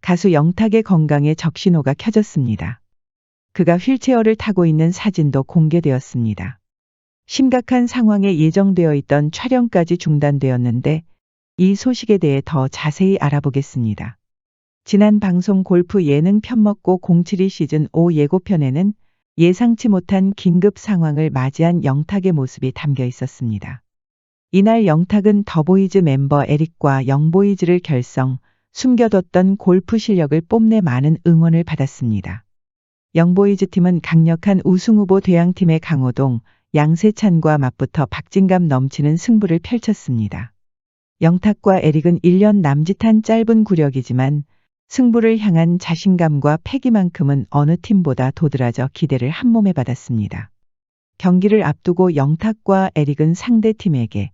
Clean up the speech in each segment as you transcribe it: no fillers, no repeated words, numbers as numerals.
가수 영탁의 건강에 적신호가 켜졌습니다. 그가 휠체어를 타고 있는 사진도 공개되었습니다. 심각한 상황에 예정되어 있던 촬영까지 중단되었는데 이 소식에 대해 더 자세히 알아보겠습니다. 지난 방송 골프 예능 편먹고 072 시즌 5 예고편에는 예상치 못한 긴급 상황을 맞이한 영탁의 모습이 담겨 있었습니다. 이날 영탁은 더보이즈 멤버 에릭과 영보이즈를 결성, 숨겨뒀던 골프 실력을 뽐내 많은 응원을 받았습니다. 영보이즈 팀은 강력한 우승후보 대항팀의 강호동, 양세찬과 맞붙어 박진감 넘치는 승부를 펼쳤습니다. 영탁과 에릭은 1년 남짓한 짧은 구력이지만 승부를 향한 자신감과 패기만큼은 어느 팀보다 도드라져 기대를 한몸에 받았습니다. 경기를 앞두고 영탁과 에릭은 상대팀에게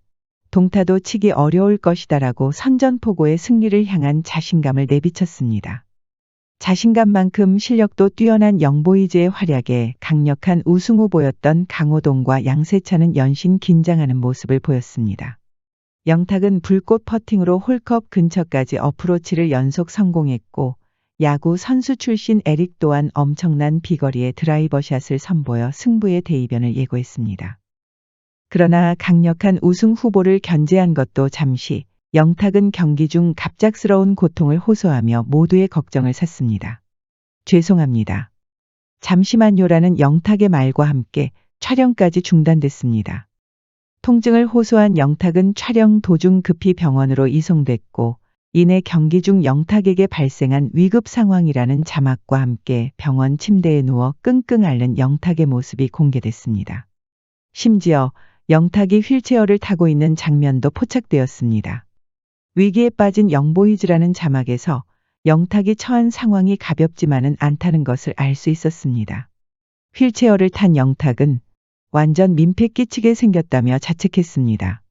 동타도 치기 어려울 것이다라고 선전포고의 승리를 향한 자신감을 내비쳤습니다. 자신감만큼 실력도 뛰어난 영보이즈의 활약에 강력한 우승후보였던 강호동과 양세찬은 연신 긴장하는 모습을 보였습니다. 영탁은 불꽃 퍼팅으로 홀컵 근처까지 어프로치를 연속 성공했고 야구 선수 출신 에릭 또한 엄청난 비거리의 드라이버샷을 선보여 승부의 대이변을 예고했습니다. 그러나 강력한 우승 후보를 견제한 것도 잠시, 영탁은 경기 중 갑작스러운 고통을 호소하며 모두의 걱정을 샀습니다. 죄송합니다. 잠시만요라는 영탁의 말과 함께 촬영까지 중단됐습니다. 통증을 호소한 영탁은 촬영 도중 급히 병원으로 이송됐고 이내 경기 중 영탁에게 발생한 위급 상황이라는 자막과 함께 병원 침대에 누워 끙끙 앓는 영탁의 모습이 공개됐습니다. 심지어 영탁이 휠체어를 타고 있는 장면도 포착되었습니다. 위기에 빠진 영보이즈라는 자막에서 영탁이 처한 상황이 가볍지만은 않다는 것을 알 수 있었습니다. 휠체어를 탄 영탁은 완전 민폐 끼치게 생겼다며 자책했습니다.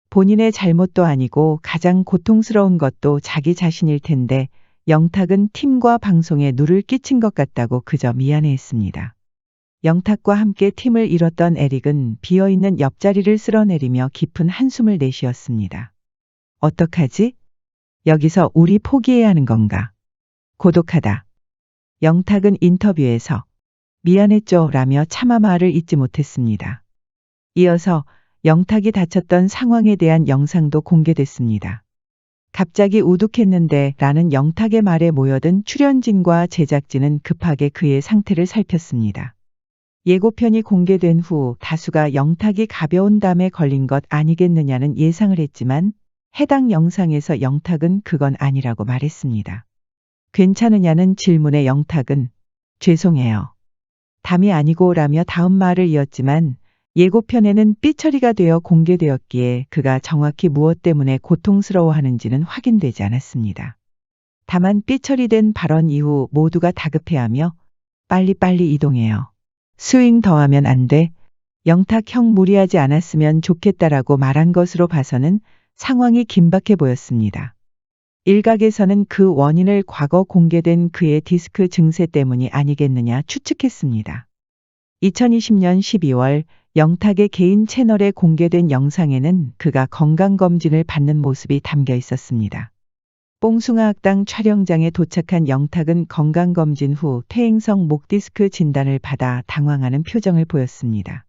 본인의 잘못도 아니고 가장 고통스러운 것도 자기 자신일 텐데 영탁은 팀과 방송에 누를 끼친 것 같다고 그저 미안해했습니다. 영탁과 함께 팀을 잃었던 에릭은 비어있는 옆자리를 쓸어내리며 깊은 한숨을 내쉬었습니다. 어떡하지? 여기서 우리 포기해야 하는 건가? 고독하다. 영탁은 인터뷰에서 미안했죠 라며 차마 말을 잇지 못했습니다. 이어서 영탁이 다쳤던 상황에 대한 영상도 공개됐습니다. 갑자기 우뚝했는데 라는 영탁의 말에 모여든 출연진과 제작진은 급하게 그의 상태를 살폈습니다. 예고편이 공개된 후 다수가 영탁이 가벼운 담에 걸린 것 아니겠느냐는 예상을 했지만 해당 영상에서 영탁은 그건 아니라고 말했습니다. 괜찮으냐는 질문에 영탁은 죄송해요. 담이 아니고 라며 다음 말을 이었지만 예고편에는 삐처리가 되어 공개되었기에 그가 정확히 무엇 때문에 고통스러워하는지는 확인되지 않았습니다. 다만 삐처리된 발언 이후 모두가 다급해하며 빨리빨리 이동해요. 스윙 더하면 안 돼. 영탁 형 무리하지 않았으면 좋겠다라고 말한 것으로 봐서는 상황이 긴박해 보였습니다. 일각에서는 그 원인을 과거 공개된 그의 디스크 증세 때문이 아니겠느냐 추측했습니다. 2020년 12월 영탁의 개인 채널에 공개된 영상에는 그가 건강검진을 받는 모습이 담겨 있었습니다. 뽕숭아 학당 촬영장에 도착한 영탁은 건강검진 후 퇴행성 목 디스크 진단을 받아 당황하는 표정을 보였습니다.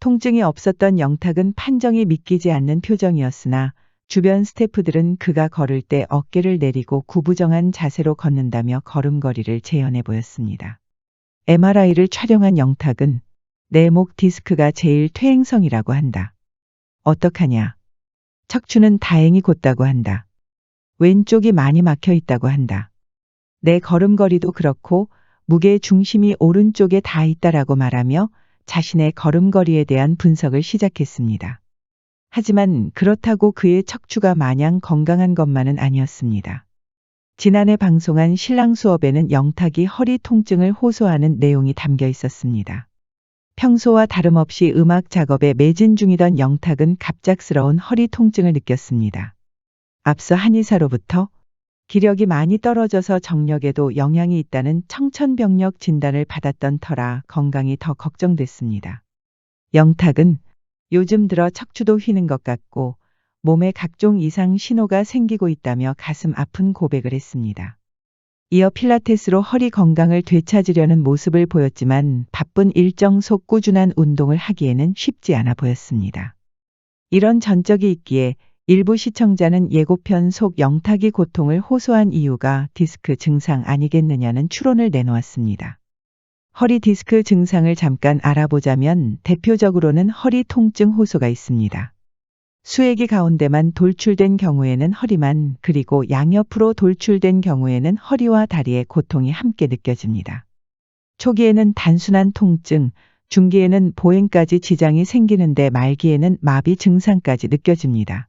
통증이 없었던 영탁은 판정이 믿기지 않는 표정이었으나 주변 스태프들은 그가 걸을 때 어깨를 내리고 구부정한 자세로 걷는다며 걸음걸이를 재현해 보였습니다. MRI를 촬영한 영탁은 내 목 디스크가 제일 퇴행성이라고 한다. 어떡하냐. 척추는 다행히 곧다고 한다. 왼쪽이 많이 막혀 있다고 한다. 내 걸음걸이도 그렇고 무게 중심이 오른쪽에 다 있다라고 말하며 자신의 걸음걸이에 대한 분석을 시작했습니다. 하지만 그렇다고 그의 척추가 마냥 건강한 것만은 아니었습니다. 지난해 방송한 신랑 수업에는 영탁이 허리 통증을 호소하는 내용이 담겨 있었습니다. 평소와 다름없이 음악 작업에 매진 중이던 영탁은 갑작스러운 허리 통증을 느꼈습니다. 앞서 한의사로부터 기력이 많이 떨어져서 정력에도 영향이 있다는 청천벽력 진단을 받았던 터라 건강이 더 걱정됐습니다. 영탁은 요즘 들어 척추도 휘는 것 같고 몸에 각종 이상 신호가 생기고 있다며 가슴 아픈 고백을 했습니다. 이어 필라테스로 허리 건강을 되찾으려는 모습을 보였지만 바쁜 일정 속 꾸준한 운동을 하기에는 쉽지 않아 보였습니다. 이런 전적이 있기에 일부 시청자는 예고편 속 영탁이 고통을 호소한 이유가 디스크 증상 아니겠느냐는 추론을 내놓았습니다. 허리 디스크 증상을 잠깐 알아보자면 대표적으로는 허리 통증 호소가 있습니다. 수액이 가운데만 돌출된 경우에는 허리만, 그리고 양옆으로 돌출된 경우에는 허리와 다리에 고통이 함께 느껴집니다. 초기에는 단순한 통증, 중기에는 보행까지 지장이 생기는데 말기에는 마비 증상까지 느껴집니다.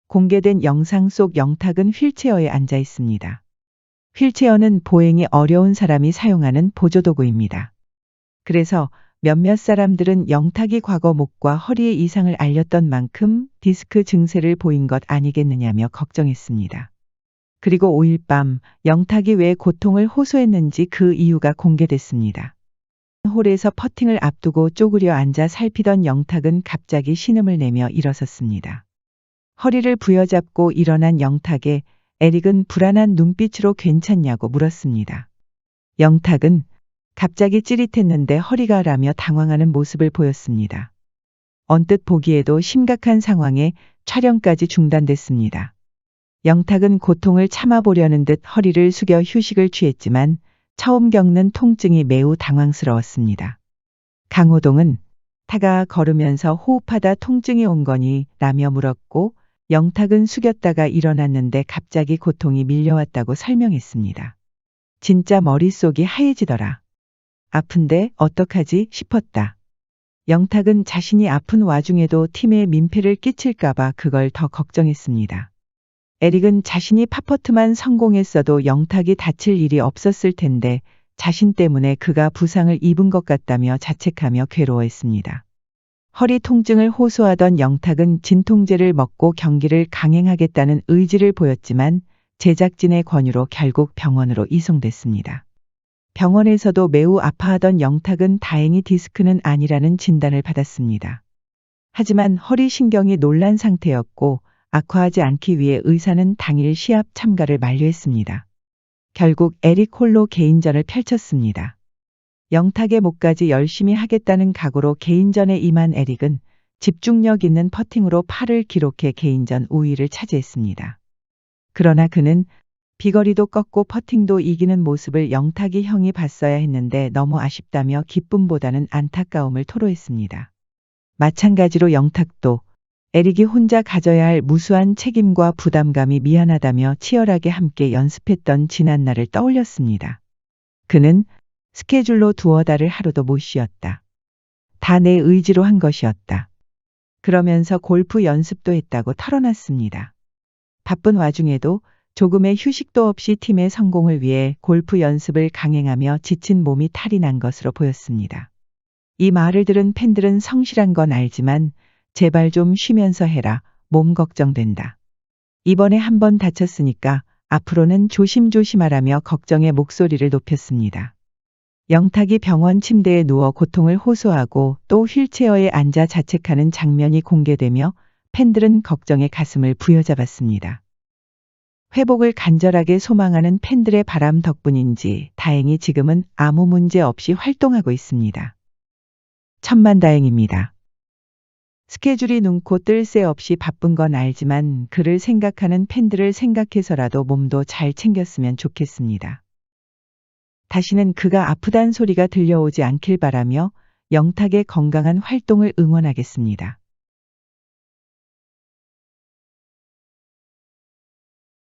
공개된 영상 속 영탁은 휠체어에 앉아 있습니다. 휠체어는 보행이 어려운 사람이 사용하는 보조도구입니다. 그래서 몇몇 사람들은 영탁이 과거 목과 허리의 이상을 알렸던 만큼 디스크 증세를 보인 것 아니겠느냐며 걱정했습니다. 그리고 5일 밤 영탁이 왜 고통을 호소했는지 그 이유가 공개됐습니다. 홀에서 퍼팅을 앞두고 쪼그려 앉아 살피던 영탁은 갑자기 신음을 내며 일어섰습니다. 허리를 부여잡고 일어난 영탁에 에릭은 불안한 눈빛으로 괜찮냐고 물었습니다. 영탁은 갑자기 찌릿했는데 허리가 라며 당황하는 모습을 보였습니다. 언뜻 보기에도 심각한 상황에 촬영까지 중단됐습니다. 영탁은 고통을 참아보려는 듯 허리를 숙여 휴식을 취했지만 처음 겪는 통증이 매우 당황스러웠습니다. 강호동은 타가 걸으면서 호흡하다 통증이 온 거니 라며 물었고 영탁은 숙였다가 일어났는데 갑자기 고통이 밀려왔다고 설명했습니다. 진짜 머릿속이 하얘지더라. 아픈데 어떡하지 싶었다. 영탁은 자신이 아픈 와중에도 팀에 민폐를 끼칠까봐 그걸 더 걱정했습니다. 에릭은 자신이 팝퍼트만 성공했어도 영탁이 다칠 일이 없었을 텐데 자신 때문에 그가 부상을 입은 것 같다며 자책하며 괴로워했습니다. 허리 통증을 호소하던 영탁은 진통제를 먹고 경기를 강행하겠다는 의지를 보였지만 제작진의 권유로 결국 병원으로 이송됐습니다. 병원에서도 매우 아파하던 영탁은 다행히 디스크는 아니라는 진단을 받았습니다. 하지만 허리 신경이 놀란 상태였고 악화하지 않기 위해 의사는 당일 시합 참가를 만료했습니다. 결국 에릭 홀로 개인전을 펼쳤습니다. 영탁의 목까지 열심히 하겠다는 각오로 개인전에 임한 에릭은 집중력 있는 퍼팅으로 8을 기록해 개인전 우위를 차지했습니다. 그러나 그는 비거리도 꺾고 퍼팅도 이기는 모습을 영탁이 형이 봤어야 했는데 너무 아쉽다며 기쁨보다는 안타까움을 토로했습니다. 마찬가지로 영탁도 에릭이 혼자 가져야 할 무수한 책임과 부담감이 미안하다며 치열하게 함께 연습했던 지난날을 떠올렸습니다. 그는 스케줄로 두어 달을 하루도 못 쉬었다. 다 내 의지로 한 것이었다. 그러면서 골프 연습도 했다고 털어놨습니다. 바쁜 와중에도 조금의 휴식도 없이 팀의 성공을 위해 골프 연습을 강행하며 지친 몸이 탈이 난 것으로 보였습니다. 이 말을 들은 팬들은 성실한 건 알지만 제발 좀 쉬면서 해라. 몸 걱정된다. 이번에 한번 다쳤으니까 앞으로는 조심조심하라며 걱정의 목소리를 높였습니다. 영탁이 병원 침대에 누워 고통을 호소하고 또 휠체어에 앉아 자책하는 장면이 공개되며 팬들은 걱정에 가슴을 부여잡았습니다. 회복을 간절하게 소망하는 팬들의 바람 덕분인지 다행히 지금은 아무 문제 없이 활동하고 있습니다. 천만다행입니다. 스케줄이 눈코 뜰 새 없이 바쁜 건 알지만 그를 생각하는 팬들을 생각해서라도 몸도 잘 챙겼으면 좋겠습니다. 다시는 그가 아프단 소리가 들려오지 않길 바라며 영탁의 건강한 활동을 응원하겠습니다.